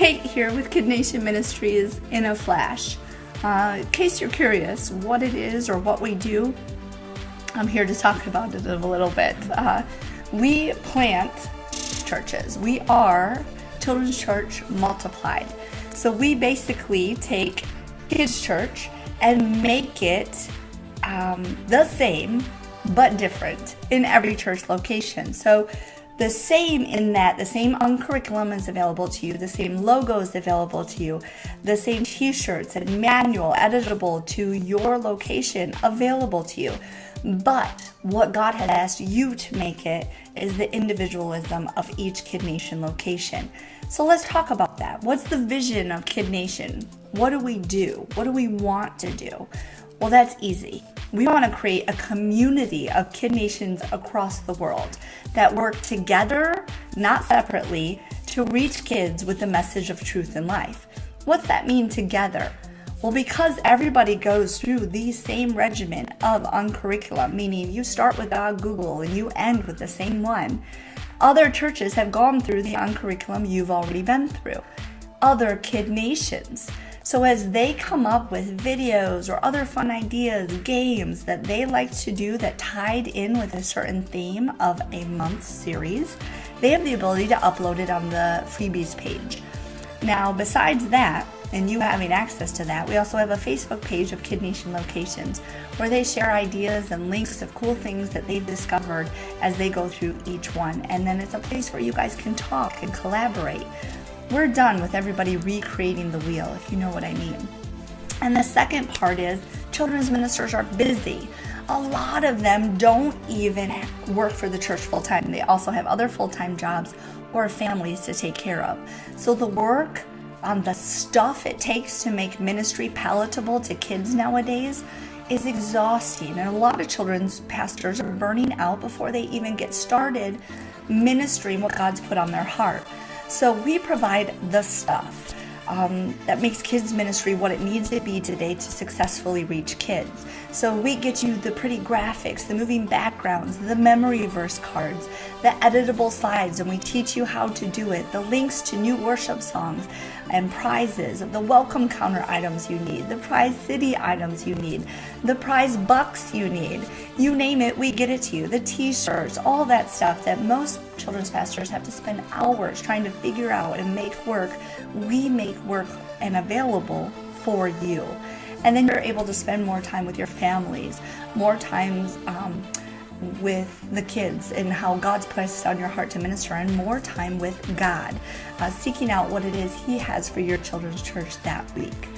Kate here with Kid Nation Ministries in a flash. In case you're curious what it is or what we do, I'm here to talk about it a little bit. We plant churches. We are Children's Church Multiplied. So we basically take kids' church and make it the same but different in every church location. So the same in that the same curriculum is available to you, the same logo is available to you, the same t-shirts and manual editable to your location available to you. But what God had asked you to make it is the individualism of each Kid Nation location. So let's talk about that. What's the vision of Kid Nation? What do we do? What do we want to do? Well, that's easy. We want to create a community of Kid Nations across the world that work together, not separately, to reach kids with the message of truth and life. What's that mean together? Well, because everybody goes through the same regimen of curriculum, meaning you start with Google and you end with the same one. Other churches have gone through the curriculum you've already been through. Other Kid Nations. So as they come up with videos or other fun ideas, games that they like to do that tied in with a certain theme of a month series, they have the ability to upload it on the freebies page. Now, besides that, and you having access to that, we also have a Facebook page of Kid Nation locations where they share ideas and links of cool things that they've discovered as they go through each one. And then it's a place where you guys can talk and collaborate. We're done with everybody recreating the wheel, if you know what I mean. And the second part is children's ministers are busy. A lot of them don't even work for the church full-time. They also have other full-time jobs or families to take care of. So the work on the stuff it takes to make ministry palatable to kids nowadays is exhausting. And a lot of children's pastors are burning out before they even get started ministering what God's put on their heart. So we provide the stuff that makes kids ministry what it needs to be today to successfully reach kids. So we get you the pretty graphics, the moving backgrounds, the memory verse cards, the editable slides, and we teach you how to do it, the links to new worship songs and prizes, the welcome counter items you need, the prize city items you need, the prize bucks you need. You name it, we get it to you. The t-shirts, all that stuff that most children's pastors have to spend hours trying to figure out and make work, we make work and available for you. And then you're able to spend more time with your families, more times with the kids and how God's placed on your heart to minister, and more time with God, seeking out what it is He has for your children's church that week.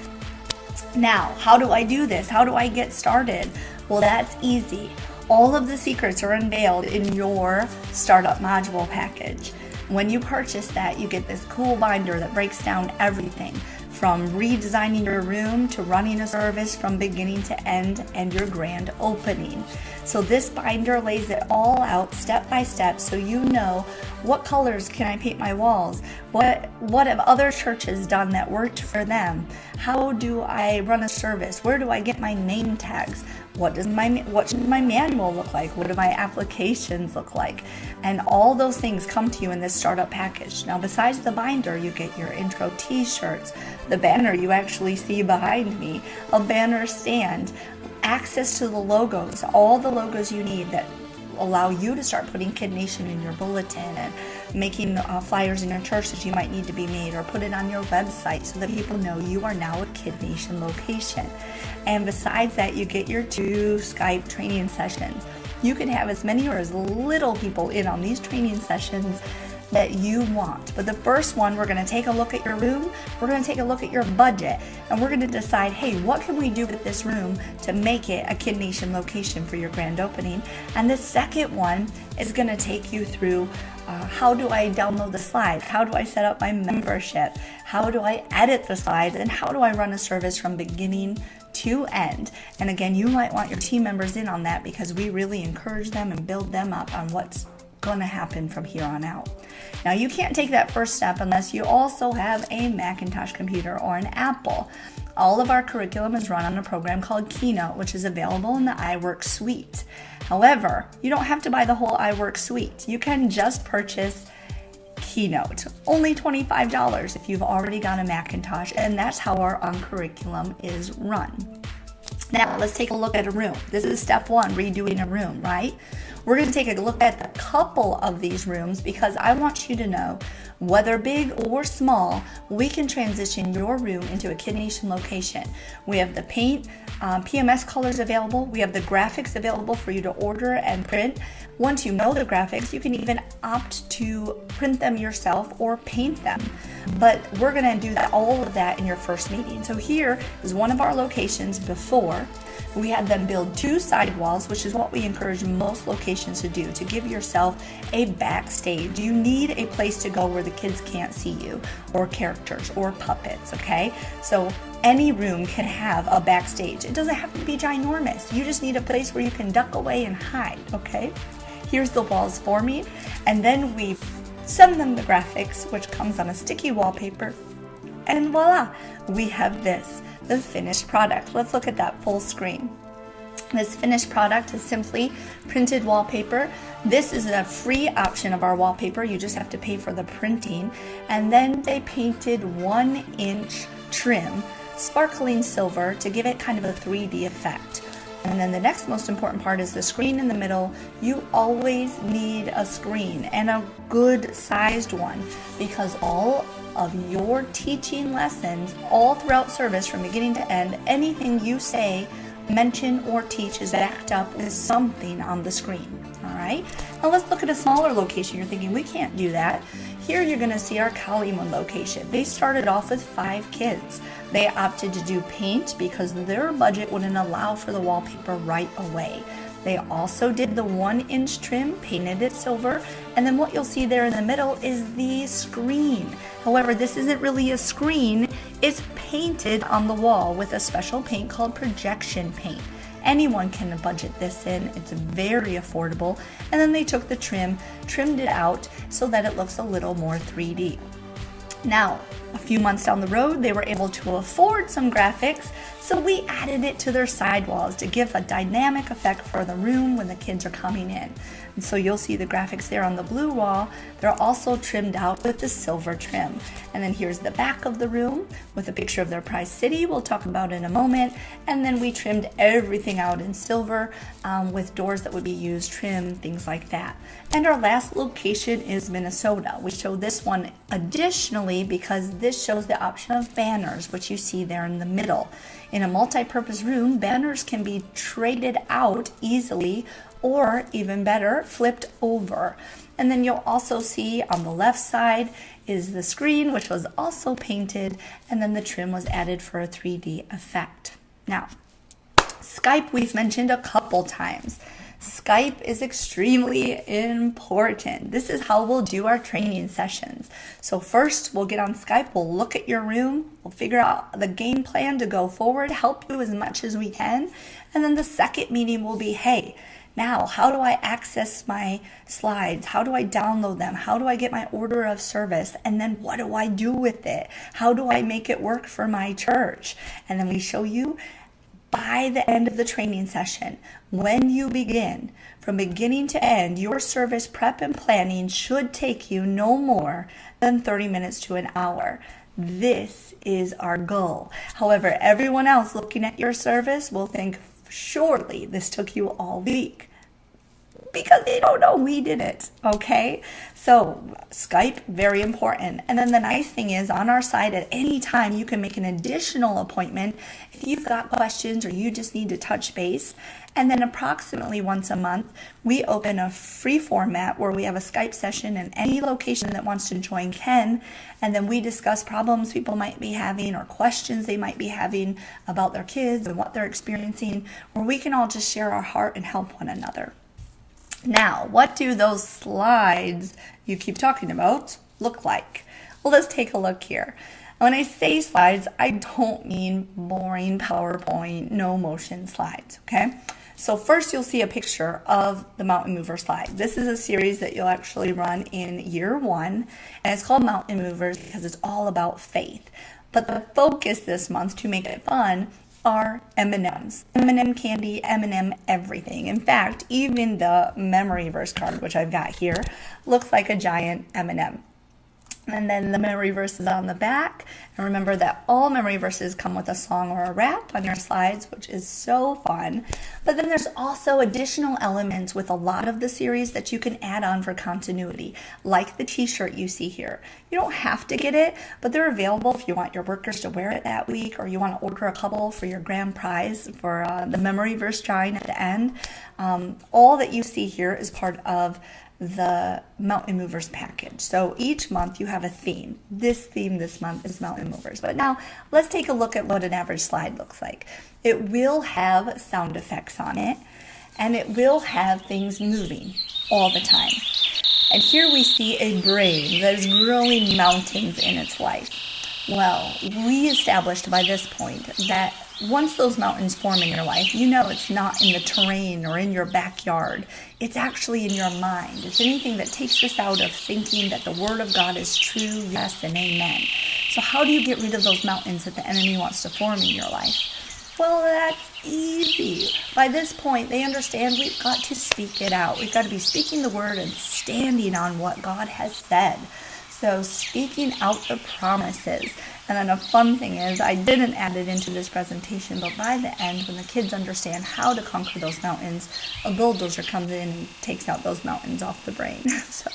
Now, how do I do this? How do I get started? Well, that's easy. All of the secrets are unveiled in your startup module package. When you purchase that, you get this cool binder that breaks down everything from redesigning your room to running a service from beginning to end and your grand opening. So this binder lays it all out step by step so you know what colors can I paint my walls, what have other churches done that worked for them, how do I run a service, where do I get my name tags, what should my manual look like, what do my applications look like, and all those things come to you in this startup package. Now besides the binder, you get your intro t-shirts, the banner you actually see behind me, a banner stand, access to the logos, all the logos you need that allow you to start putting Kid Nation in your bulletin and making flyers in your church that you might need to be made, or put it on your website so that people know you are now a Kid Nation location. And besides that, you get your 2 Skype training sessions. You can have as many or as little people in on these training sessions that you want. But the first one, we're going to take a look at your room, we're going to take a look at your budget, and we're going to decide, hey, what can we do with this room to make it a Kid Nation location for your grand opening? And the second one is going to take you through how do I download the slides, how do I set up my membership, how do I edit the slides, and how do I run a service from beginning to end. And again, you might want your team members in on that because we really encourage them and build them up on what's going to happen from here on out. Now, you can't take that first step unless you also have a Macintosh computer or an Apple. All of our curriculum is run on a program called Keynote, which is available in the iWork suite. However, you don't have to buy the whole iWork suite. You can just purchase keynote. Only $25 if you've already got a Macintosh, and that's how our curriculum is run. Now, let's take a look at a room. This is step one, redoing a room, right? We're going to take a look at a couple of these rooms because I want you to know whether big or small, we can transition your room into a Kid Nation location. We have the paint, PMS colors available. We have the graphics available for you to order and print. Once you know the graphics, you can even opt to print them yourself or paint them. But we're going to do all of that in your first meeting. So here is one of our locations before. We had them build 2 side walls, which is what we encourage most locations to do, to give yourself a backstage. You need a place to go where the kids can't see you, or characters, or puppets, okay? So any room can have a backstage. It doesn't have to be ginormous. You just need a place where you can duck away and hide, okay? Here's the walls forming, and then we send them the graphics, which comes on a sticky wallpaper, and voila, we have this. The finished product. Let's look at that full screen. This finished product is simply printed wallpaper. This is a free option of our wallpaper. You just have to pay for the printing. And then they painted 1-inch trim, sparkling silver, to give it kind of a 3D effect. And then the next most important part is the screen in the middle. You always need a screen, and a good sized one, because all of your teaching lessons all throughout service from beginning to end, anything you say, mention, or teach is backed up with something on the screen. All right, now let's look at a smaller location. You're thinking, we can't do that. Here you're going to see our Collingwood location. They started off with 5 kids. They opted to do paint because their budget wouldn't allow for the wallpaper right away. They also did the 1-inch trim, painted it silver, and then what you'll see there in the middle is the screen. However, this isn't really a screen, it's painted on the wall with a special paint called projection paint. Anyone can budget this in, it's very affordable. And then they took the trim, trimmed it out so that it looks a little more 3D. Now, a few months down the road, they were able to afford some graphics, so we added it to their sidewalls to give a dynamic effect for the room when the kids are coming in. And so you'll see the graphics there on the blue wall. They're also trimmed out with the silver trim. And then here's the back of the room with a picture of their prize city we'll talk about in a moment. And then we trimmed everything out in silver with doors that would be used, trim, things like that. And our last location is Minnesota. We show this one additionally because this shows the option of banners, which you see there in the middle. In a multi-purpose room, banners can be traded out easily, or even better, flipped over. And then you'll also see on the left side is the screen, which was also painted, and then the trim was added for a 3D effect. Now, Skype we've mentioned a couple times. Skype is extremely important. This is how we'll do our training sessions. So first, we'll get on Skype, we'll look at your room, we'll figure out the game plan to go forward, help you as much as we can. And then the second meeting will be, hey, now, how do I access my slides? How do I download them? How do I get my order of service? And then what do I do with it? How do I make it work for my church? And then we show you by the end of the training session, when you begin, from beginning to end, your service prep and planning should take you no more than 30 minutes to an hour. This is our goal. However, everyone else looking at your service will think, surely this took you all week. Because they don't know we did it, okay? So Skype, very important. And then the nice thing is on our site at any time, you can make an additional appointment if you've got questions or you just need to touch base. And then approximately once a month, we open a free format where we have a Skype session and any location that wants to join can. And then we discuss problems people might be having or questions they might be having about their kids and what they're experiencing, where we can all just share our heart and help one another. Now, what do those slides you keep talking about look like? Well, let's take a look here. When I say slides, I don't mean boring PowerPoint, no motion slides, okay? So first you'll see a picture of the Mountain Mover slide. This is a series that you'll actually run in year 1, and it's called Mountain Movers because it's all about faith. But the focus this month, to make it fun, are M&Ms. M&M candy, M&M everything. In fact, even the memory verse card, which I've got here, looks like a giant M&M. And then the memory verse is on the back. And remember that all memory verses come with a song or a rap on your slides, which is so fun. But then there's also additional elements with a lot of the series that you can add on for continuity, like the t-shirt you see here. You don't have to get it, but they're available if you want your workers to wear it that week, or you want to order a couple for your grand prize for the memory verse drawing at the end. All that you see here is part of the Mountain Movers package. So each month you have a theme. This theme this month is Mountain Movers. But now let's take a look at what an average slide looks like. It will have sound effects on it, and it will have things moving all the time. And here we see a brain that is growing mountains in its life. Well, we established by this point that once those mountains form in your life, you know it's not in the terrain or in your backyard. It's actually in your mind. It's anything that takes us out of thinking that the Word of God is true, yes, and amen. So how do you get rid of those mountains that the enemy wants to form in your life? Well, that's easy. By this point, they understand we've got to speak it out. We've got to be speaking the Word and standing on what God has said. So speaking out the promises. And then a fun thing is, I didn't add it into this presentation, but by the end, when the kids understand how to conquer those mountains, a bulldozer comes in and takes out those mountains off the brain. So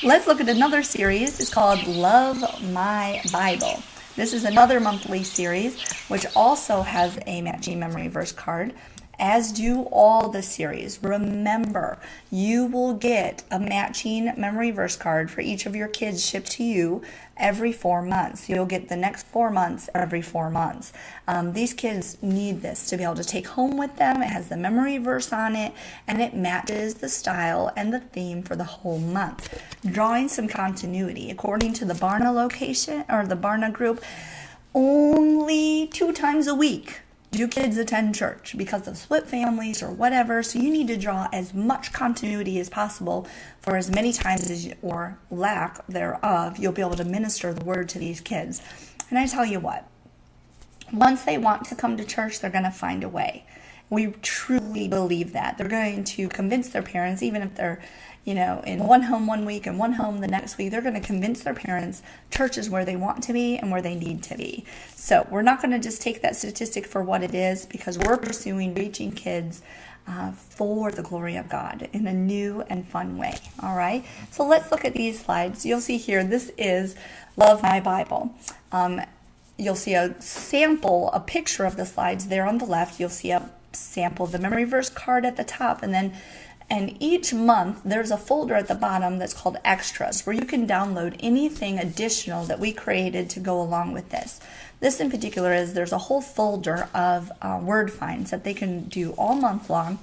let's look at another series. It's called Love My Bible. This is another monthly series, which also has a matching memory verse card, as do all the series. Remember, you will get a matching memory verse card for each of your kids shipped to you every 4 months. You'll get the next 4 months every 4 months. These kids need this to be able to take home with them. It has the memory verse on it, and it matches the style and the theme for the whole month. Drawing some continuity. According to the Barna location, or the Barna group, only 2 times a week do kids attend church because of split families or whatever. So you need to draw as much continuity as possible for as many times as or lack thereof you'll be able to minister the word to these kids. And I tell you what, once they want to come to church, they're going to find a way. We truly believe that. They're going to convince their parents, even if they're, in one home one week and one home the next week, they're going to convince their parents church is where they want to be and where they need to be. So we're not going to just take that statistic for what it is, because we're pursuing reaching kids for the glory of God in a new and fun way. All right. So let's look at these slides. You'll see here, this is Love My Bible. You'll see a sample, a picture of the slides there on the left. You'll see a sample of the memory verse card at the top, and each month there's a folder at the bottom that's called Extras, where you can download anything additional that we created to go along with this. This in particular is there's a whole folder of word finds that they can do all month long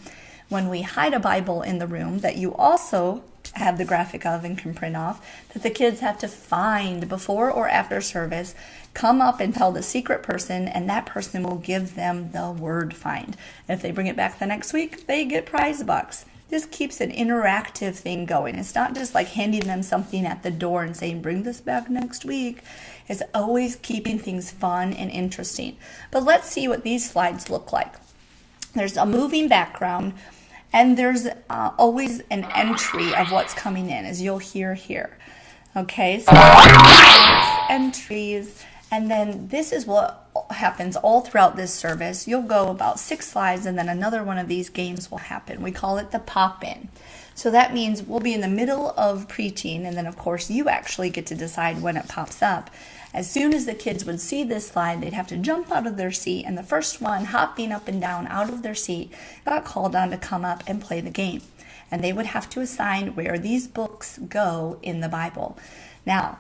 when we hide a Bible in the room that you also have the graphic of and can print off, that the kids have to find before or after service, come up and tell the secret person, and that person will give them the word find. And if they bring it back the next week, they get prize bucks. This keeps an interactive thing going. It's not just like handing them something at the door and saying, bring this back next week. It's always keeping things fun and interesting. But let's see what these slides look like. There's a moving background, and there's always an entry of what's coming in, as you'll hear here. Okay, so entries, and then this is what happens all throughout this service. You'll go about 6 slides, and then another one of these games will happen. We call it the pop-in. So that means we'll be in the middle of preaching, and then of course you actually get to decide when it pops up. As soon as the kids would see this slide, they'd have to jump out of their seat, and the first one hopping up and down out of their seat got called on to come up and play the game. And they would have to assign where these books go in the Bible. Now,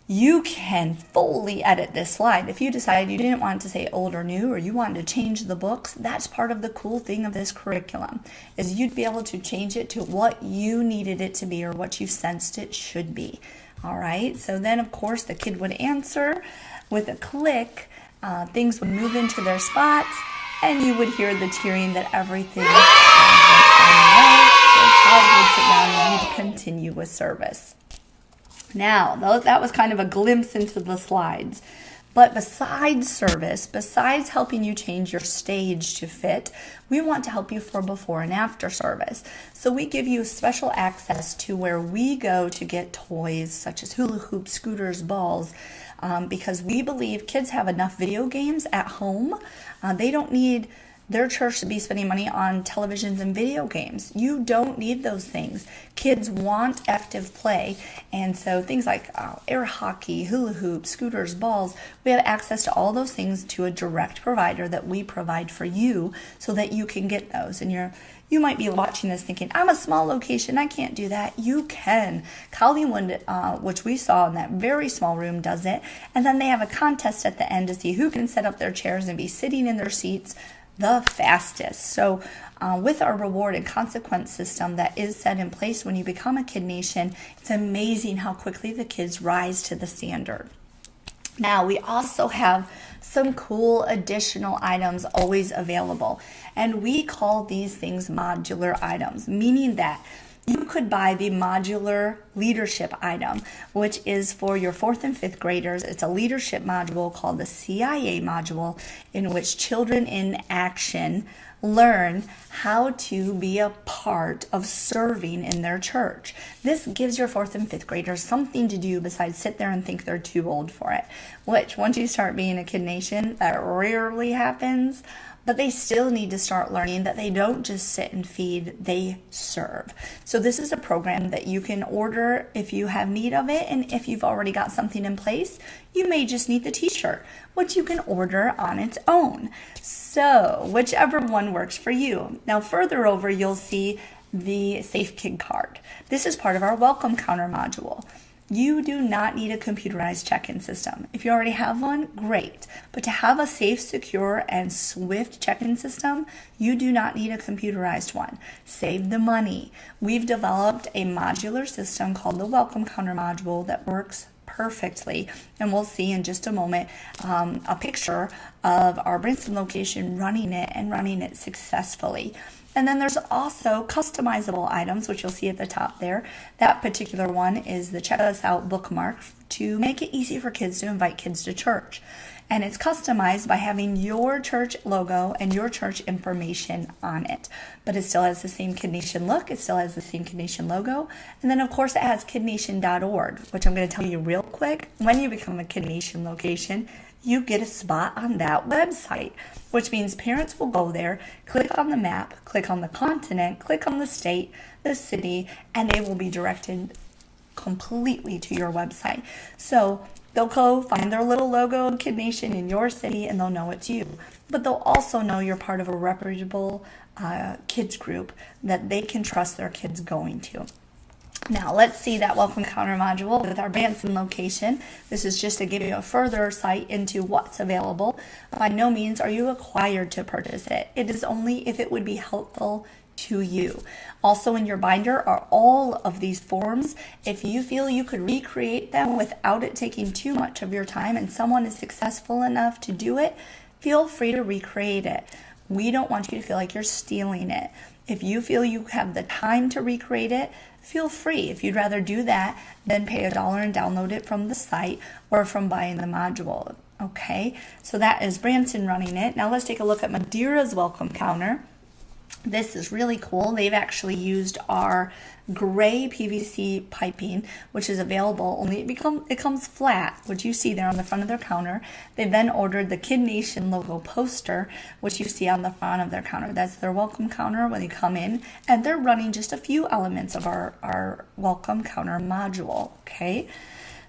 you can fully edit this slide. If you decided you didn't want it to say old or new, or you wanted to change the books, that's part of the cool thing of this curriculum, is you'd be able to change it to what you needed it to be or what you sensed it should be. All right, so then of course the kid would answer with a click, things would move into their spots, and you would hear the cheering that everything was fine. The child would sit down and you'd continue with service. Now, that was kind of a glimpse into the slides. But besides service, besides helping you change your stage to fit, we want to help you for before and after service. So we give you special access to where we go to get toys such as hula hoops, scooters, balls, because we believe kids have enough video games at home. They don't need their church to be spending money on televisions and video games. You don't need those things. Kids want active play, and so things like air hockey, hula hoops, scooters, balls, we have access to all those things to a direct provider that we provide for you so that you can get those. And you might be watching this thinking, I'm a small location, I can't do that. You can. Collingwood, which we saw in that very small room, does it. And then they have a contest at the end to see who can set up their chairs and be sitting in their seats the fastest. So with our reward and consequence system that is set in place when you become a Kid Nation, it's amazing how quickly the kids rise to the standard. Now, we also have some cool additional items always available, and we call these things modular items, meaning that you could buy the modular leadership item, which is for your 4th and 5th graders. It's a leadership module called the CIA module, in which children in action learn how to be a part of serving in their church. This gives your 4th and 5th graders something to do besides sit there and think they're too old for it, which once you start being a Kid Nation, that rarely happens. But they still need to start learning that they don't just sit and feed, they serve. So this is a program that you can order if you have need of it, and if you've already got something in place, you may just need the t-shirt, which you can order on its own. So whichever one works for you. Now further over, you'll see the Safe Kid card. This is part of our welcome counter module. You do not need a computerized check-in system. If you already have one, great. But to have a safe, secure, and swift check-in system, you do not need a computerized one. Save the money. We've developed a modular system called the Welcome Counter module that works perfectly. And we'll see in just a moment a picture of our Branson location running it and running it successfully. And then there's also customizable items, which you'll see at the top there. That particular one is the Check Us Out bookmark to make it easy for kids to invite kids to church. And it's customized by having your church logo and your church information on it. But it still has the same Kid Nation look. It still has the same Kid Nation logo. And then, of course, it has kidnation.org, which I'm going to tell you real quick. When you become a Kid Nation location, you get a spot on that website, which means parents will go there, click on the map, click on the continent, click on the state, the city, and they will be directed completely to your website. So they'll go find their little logo of Kid Nation in your city, and they'll know it's you. But they'll also know you're part of a reputable kids group that they can trust their kids going to. Now, let's see that welcome counter module with our Branson location. This is just to give you a further sight into what's available. By no means are you required to purchase it. It is only if it would be helpful to you. Also in your binder are all of these forms. If you feel you could recreate them without it taking too much of your time and someone is successful enough to do it, feel free to recreate it. We don't want you to feel like you're stealing it. If you feel you have the time to recreate it, feel free. If you'd rather do that, then pay $1 and download it from the site or from buying the module. Okay, so that is Branson running it. Now let's take a look at Madeira's welcome counter. This is really cool. They've actually used our gray PVC piping, which is available, only it comes flat, which you see there on the front of their counter. They then ordered the Kid Nation logo poster, which you see on the front of their counter. That's their welcome counter when they come in, and they're running just a few elements of our welcome counter module, okay?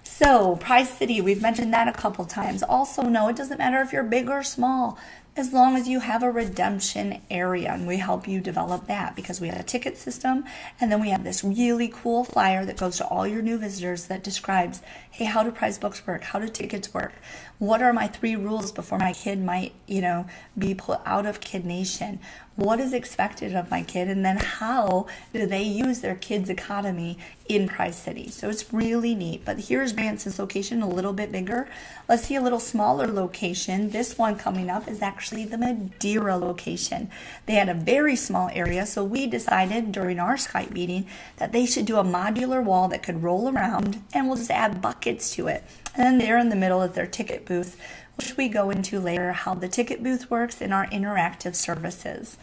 So, Prize City, we've mentioned that a couple times. Also, no, it doesn't matter if you're big or small, as long as you have a redemption area, and we help you develop that because we have a ticket system, and then we have this really cool flyer that goes to all your new visitors that describes, hey, how do prize books work? How do tickets work? What are my 3 rules before my kid might, be put out of Kid Nation? what is expected of my kid, and then how do they use their kids' economy in Prize City. So it's really neat. But here's Branson's location, a little bit bigger. Let's see a little smaller location. This one coming up is actually the Madeira location. They had a very small area, so we decided during our Skype meeting that they should do a modular wall that could roll around, and we'll just add buckets to it. And then there in the middle is their ticket booth, which we go into later, how the ticket booth works in our interactive services.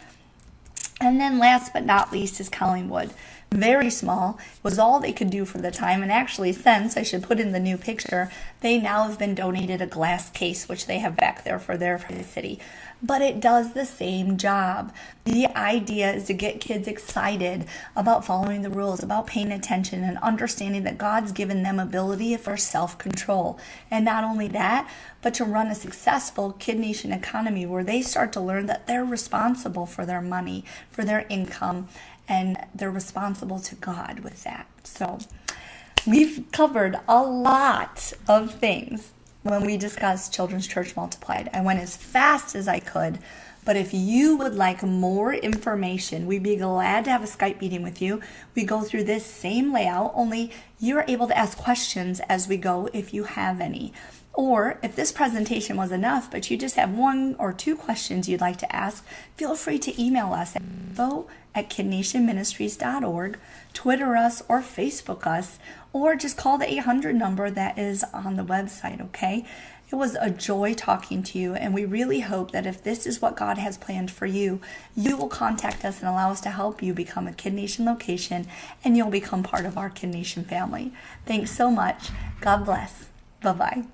And then last but not least is Collingwood. Very small, was all they could do for the time, and actually since, I should put in the new picture, they now have been donated a glass case, which they have back there for their city. But it does the same job. The idea is to get kids excited about following the rules, about paying attention and understanding that God's given them ability for self-control. And not only that, but to run a successful Kid Nation economy where they start to learn that they're responsible for their money, for their income, and they're responsible to God with that. So we've covered a lot of things when we discussed Children's Church Multiplied. I went as fast as I could, but if you would like more information, we'd be glad to have a Skype meeting with you. We go through this same layout, only you're able to ask questions as we go if you have any. Or if this presentation was enough, but you just have 1 or 2 questions you'd like to ask, feel free to email us at info@kidnationministries.org, Twitter us or Facebook us, or just call the 800 number that is on the website, okay? It was a joy talking to you, and we really hope that if this is what God has planned for you, you will contact us and allow us to help you become a Kid Nation location, and you'll become part of our Kid Nation family. Thanks so much. God bless. Bye-bye.